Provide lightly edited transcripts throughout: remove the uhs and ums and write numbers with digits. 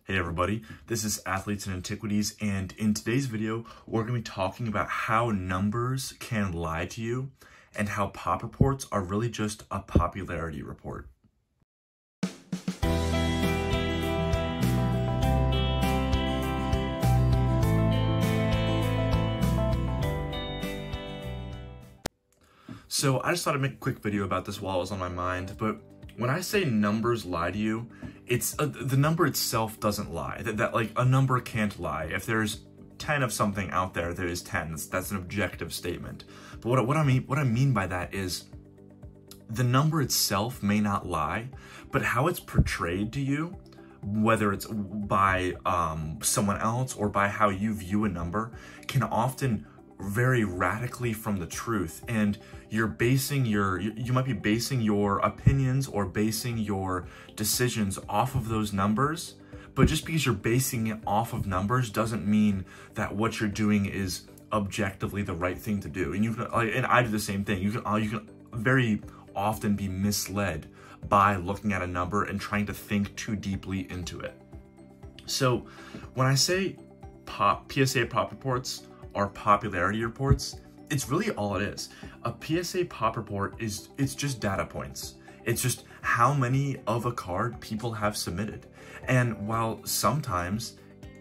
Hey everybody, this is Athletes and Antiquities, and in today's video, we're going to be talking about how numbers can lie to you and how pop reports are really just a popularity report. So I just thought I'd make a quick video about this while it was on my mind, but when I say numbers lie to you, it's the number itself doesn't lie. That like a number can't lie. If there's 10 of something out there, there is 10. That's an objective statement. But what I mean by that is the number itself may not lie, but how it's portrayed to you, whether it's by someone else or by how you view a number, can often vary radically from the truth, and you might be basing your opinions or basing your decisions off of those numbers. But just because you're basing it off of numbers doesn't mean that what you're doing is objectively the right thing to do. And you can, and I do the same thing. You can very often be misled by looking at a number and trying to think too deeply into it. So when I say PSA Pop reports are popularity reports, it's really all it is. A PSA Pop report it's just data points. It's just how many of a card people have submitted. And while sometimes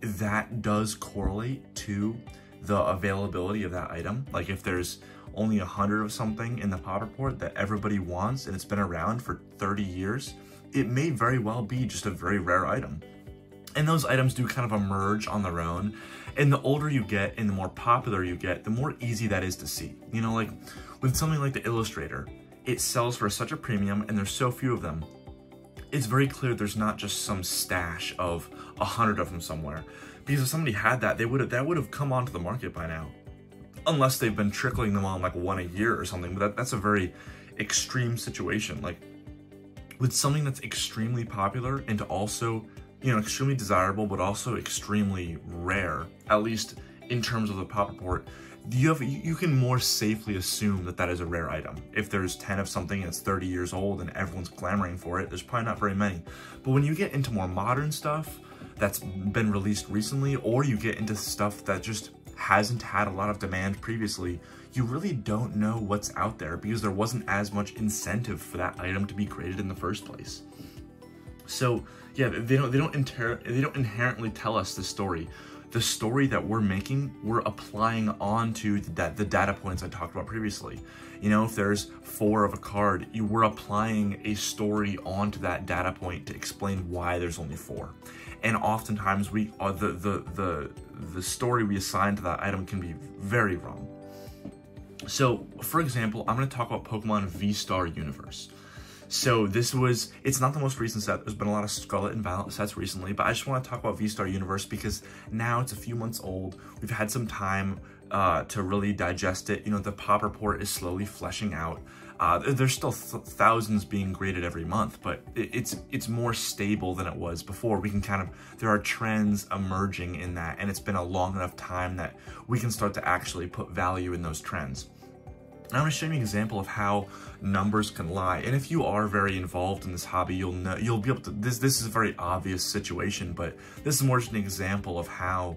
that does correlate to the availability of that item, like if there's only 100 of something in the pop report that everybody wants and it's been around for 30 years, it may very well be just a very rare item. And those items do kind of emerge on their own. And the older you get and the more popular you get, the more easy that is to see. You know, like with something like the Illustrator, it sells for such a premium and there's so few of them. It's very clear there's not just some stash of 100 of them somewhere. Because if somebody had that, that would have come onto the market by now. Unless they've been trickling them on like one a year or something, but that's a very extreme situation. Like with something that's extremely popular and also, you know, extremely desirable, but also extremely rare, at least in terms of the pop report, you can more safely assume that that is a rare item. If there's 10 of something that's 30 years old and everyone's clamoring for it, there's probably not very many. But when you get into more modern stuff that's been released recently, or you get into stuff that just hasn't had a lot of demand previously, you really don't know what's out there because there wasn't as much incentive for that item to be created in the first place. So yeah, they don't inherently tell us the story. The story that we're making, we're applying onto the data points I talked about previously. You know, if there's 4 of a card, we're applying a story onto that data point to explain why there's only 4. And oftentimes the story we assign to that item can be very wrong. So for example, I'm going to talk about Pokemon V-Star Universe. So it's not the most recent set. There's been a lot of Scarlet and Violet sets recently, but I just want to talk about V-Star Universe because now it's a few months old. We've had some time to really digest it. You know, the pop report is slowly fleshing out. There's still thousands being graded every month, but it's more stable than it was before. We can there are trends emerging in that, and it's been a long enough time that we can start to actually put value in those trends. I'm going to show you an example of how numbers can lie. And if you are very involved in this hobby, you'll be able to, this is a very obvious situation, but this is more just an example of how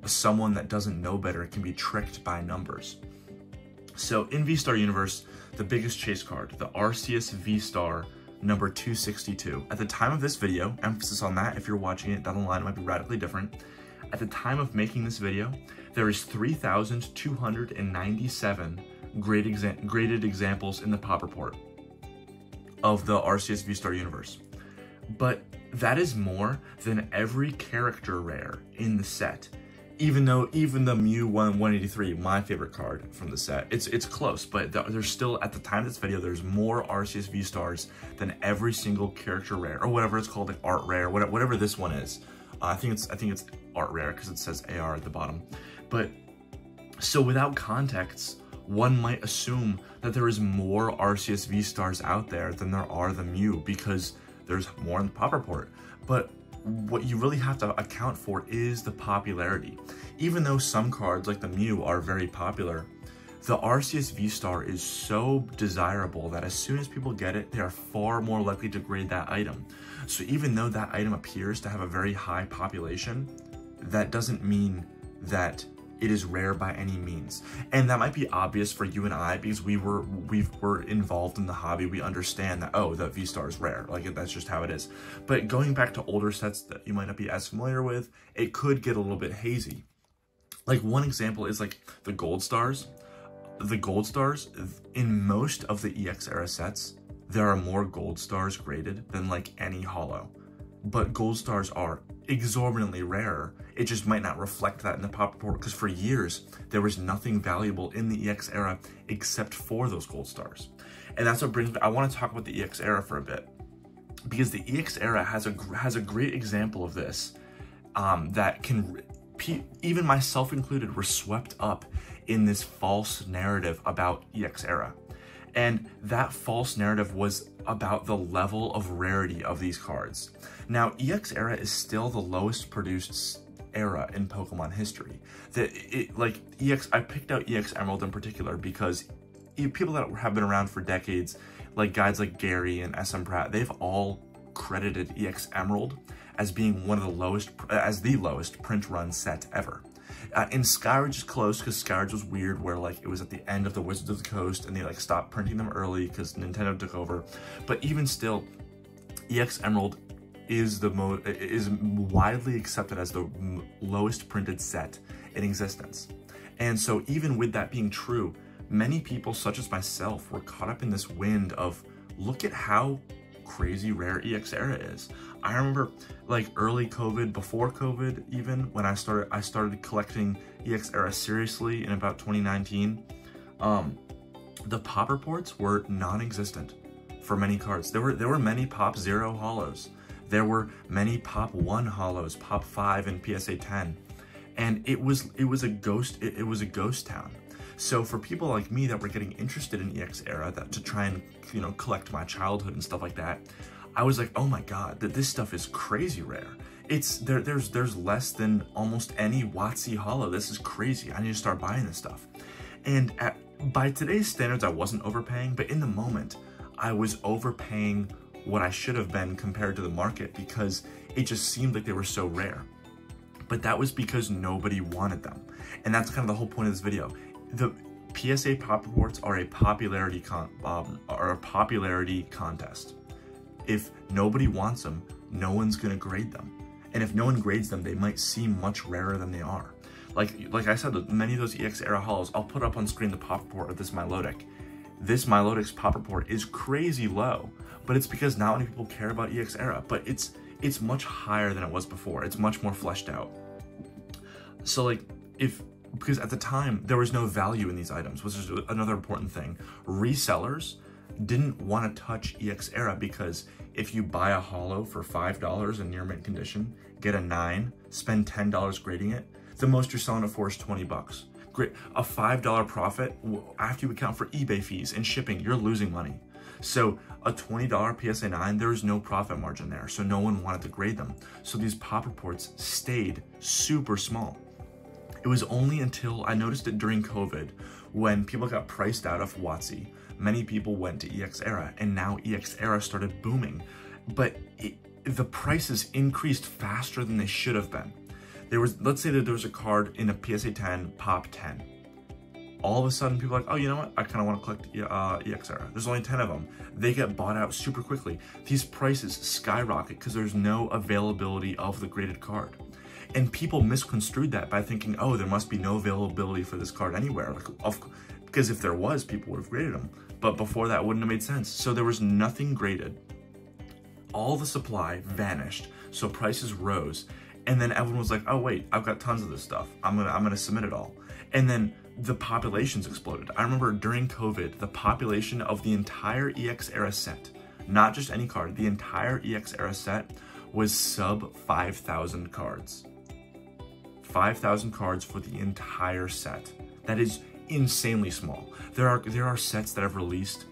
someone that doesn't know better can be tricked by numbers. So in V-Star Universe, the biggest chase card, the Arceus V-Star number 262. At the time of this video, emphasis on that, if you're watching it down the line, it might be radically different. At the time of making this video, there is 3,297 graded examples in the pop report of the Arceus V-Star Universe. But that is more than every character rare in the set. Even the Mew 183, my favorite card from the set, it's close, but there's still, at the time of this video, there's more Arceus V-Stars than every single character rare, or whatever it's called, like art rare, whatever this one is. I think it's art rare because it says AR at the bottom. But so without context, one might assume that there is more Arceus V-Stars out there than there are the Mew because there's more in the pop report. But what you really have to account for is the popularity. Even though some cards like the Mew are very popular, The Arceus V-Star is so desirable that as soon as people get it, they are far more likely to grade that item. So even though that item appears to have a very high population, that doesn't mean that it is rare by any means. And that might be obvious for you and I because we were involved in the hobby. We understand that, oh, the V-Star is rare. Like, that's just how it is. But going back to older sets that you might not be as familiar with, it could get a little bit hazy. Like, one example is like the Gold Stars. The Gold Stars, in most of the EX era sets, there are more Gold Stars graded than like any holo. But Gold Stars are exorbitantly rarer. It just might not reflect that in the pop report because for years, there was nothing valuable in the EX era except for those Gold Stars. And that's what brings me, I want to talk about the EX era for a bit because the EX era has a great example of this that can, even myself included, were swept up in this false narrative about EX era. And that false narrative was about the level of rarity of these cards. Now, EX era is still the lowest produced era in Pokemon history. I picked out EX Emerald in particular because people that have been around for decades, like guys like Gary and SM Pratt, they've all credited EX Emerald as being one of the lowest, as the lowest print run set ever. And Skyridge is close because Skyridge was weird where like it was at the end of the Wizards of the Coast and they like stopped printing them early because Nintendo took over. But even still, EX Emerald is widely accepted as the lowest printed set in existence. And so even with that being true, many people such as myself were caught up in this wind of look at how crazy rare EX era is. I remember like early COVID, before COVID even, when I started collecting EX era seriously in about 2019, the pop reports were non-existent for many cards. There were many Pop 0 holos. There were many Pop 1 holos, Pop 5 and PSA 10. And it was a ghost town. So for people like me that were getting interested in EX era, to try and, you know, collect my childhood and stuff like that, I was like, oh my god, that this stuff is crazy rare. There's less than almost any WotC holo. This is crazy. I need to start buying this stuff. And by today's standards, I wasn't overpaying, but in the moment, I was overpaying what I should have been compared to the market because it just seemed like they were so rare. But that was because nobody wanted them. And that's kind of the whole point of this video. The PSA Pop reports are a popularity contest. If nobody wants them, no one's gonna grade them. And if no one grades them, they might seem much rarer than they are. Like I said, many of those EX era holos, I'll put up on screen the pop report of this Milotic. This Milotic's pop report is crazy low, but it's because not many people care about EX era, but it's much higher than it was before. It's much more fleshed out. So like, because at the time, there was no value in these items, which is another important thing. Resellers didn't want to touch EX era because if you buy a holo for $5 in near mint condition, get a 9, spend $10 grading it, the most you're selling it for is 20 bucks. Great, a $5 profit, after you account for eBay fees and shipping, you're losing money. So a $20 PSA 9, there is no profit margin there, so no one wanted to grade them. So these pop reports stayed super small. It was only until I noticed it during COVID when people got priced out of WotC. Many people went to EX era, and now EX era started booming. But the prices increased faster than they should have been. Let's say that there was a card in a PSA 10, Pop 10. All of a sudden, people are like, oh, you know what? I kind of want to collect EX era. There's only 10 of them. They get bought out super quickly. These prices skyrocket because there's no availability of the graded card. And people misconstrued that by thinking, oh, there must be no availability for this card anywhere. Because if there was, people would have graded them. But before that, wouldn't have made sense. So there was nothing graded. All the supply vanished, so prices rose. And then everyone was like, oh wait, I've got tons of this stuff. I'm gonna submit it all. And then the populations exploded. I remember during COVID, the population of the entire EX era set, not just any card, the entire EX era set was sub 5,000 cards. 5,000 cards for the entire set. That is insanely small. There are sets that have released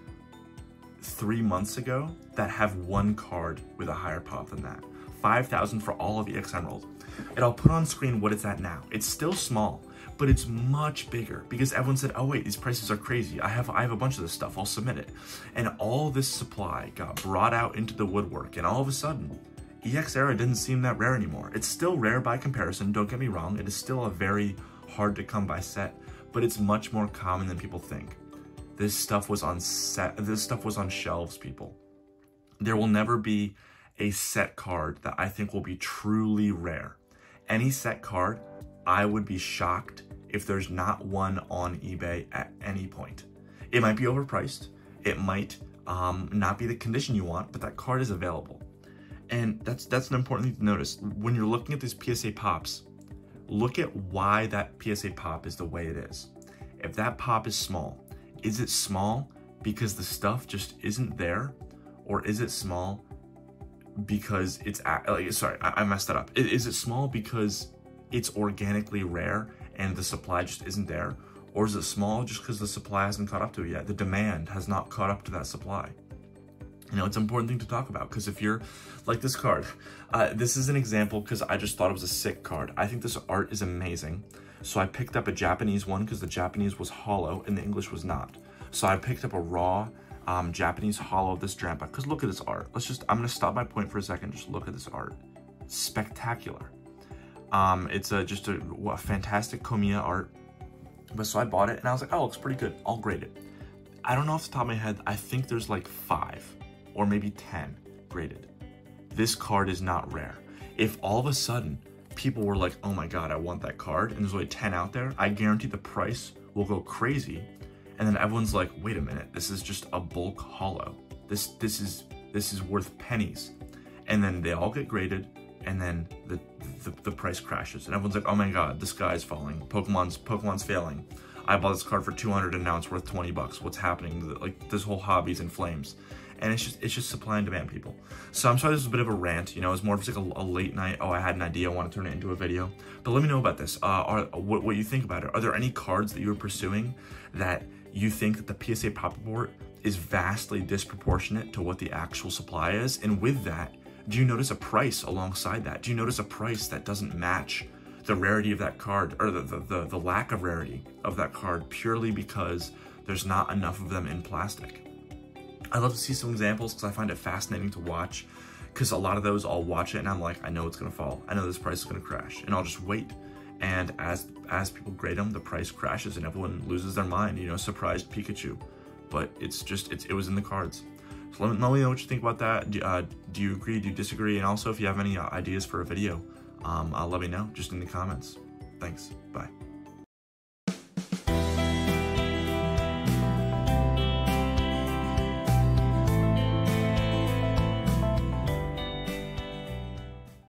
3 months ago that have one card with a higher pop than that. 5,000 for all of EX Emerald. And I'll put on screen what it's at now. It's still small, but it's much bigger because everyone said, oh wait, these prices are crazy. I have a bunch of this stuff, I'll submit it. And all this supply got brought out into the woodwork, and all of a sudden, EX Era didn't seem that rare anymore. It's still rare by comparison, don't get me wrong. It is still a very hard to come by set, but it's much more common than people think. This stuff was on shelves, people. There will never be a set card that I think will be truly rare. Any set card, I would be shocked if there's not one on eBay at any point. It might be overpriced. It might not be the condition you want, but that card is available. And that's an important thing to notice. When you're looking at these PSA Pops, look at why that PSA Pop is the way it is. If that pop is small, is it small because the stuff just isn't there? Or is it small because it's, sorry, I messed that up. Is it small because it's organically rare and the supply just isn't there? Or is it small just because the supply hasn't caught up to it yet? The demand has not caught up to that supply. You know, it's an important thing to talk about, because if you're like this card, this is an example because I just thought it was a sick card. I think this art is amazing. So I picked up a Japanese one because the Japanese was hollow and the English was not. So I picked up a raw Japanese hollow of this Drampa, because look at this art. I'm gonna stop my point for a second. Just look at this art. Spectacular. It's just a fantastic Komiya art. But so I bought it and I was like, oh, it looks pretty good. I'll grade it. I don't know off the top of my head. I think there's like 5 or maybe 10 graded. This card is not rare. If all of a sudden people were like, oh my God, I want that card, and there's only 10 out there, I guarantee the price will go crazy. And then everyone's like, wait a minute, this is just a bulk hollow. This is worth pennies. And then they all get graded, and then the price crashes. And everyone's like, oh my God, the sky's falling. Pokemon's failing. I bought this card for 200 and now it's worth 20 bucks. What's happening? Like, this whole hobby's in flames. And it's just supply and demand, people. So I'm sorry this was a bit of a rant. You know, it's more of just like a late night, oh, I had an idea, I want to turn it into a video. But let me know about this. What you think about it. Are there any cards that you are pursuing that you think that the PSA Pop report is vastly disproportionate to what the actual supply is? And with that, do you notice a price alongside that? Do you notice a price that doesn't match the rarity of that card, or the lack of rarity of that card, purely because there's not enough of them in plastic? I love to see some examples because I find it fascinating to watch, because a lot of those I'll watch it and I'm like, I know it's gonna fall. I know this price is gonna crash, and I'll just wait. And as people grade them, the price crashes and everyone loses their mind, you know, surprised Pikachu. But it was in the cards. So let me know what you think about that. Do you agree, do you disagree? And also if you have any ideas for a video, let me know just in the comments. Thanks, bye.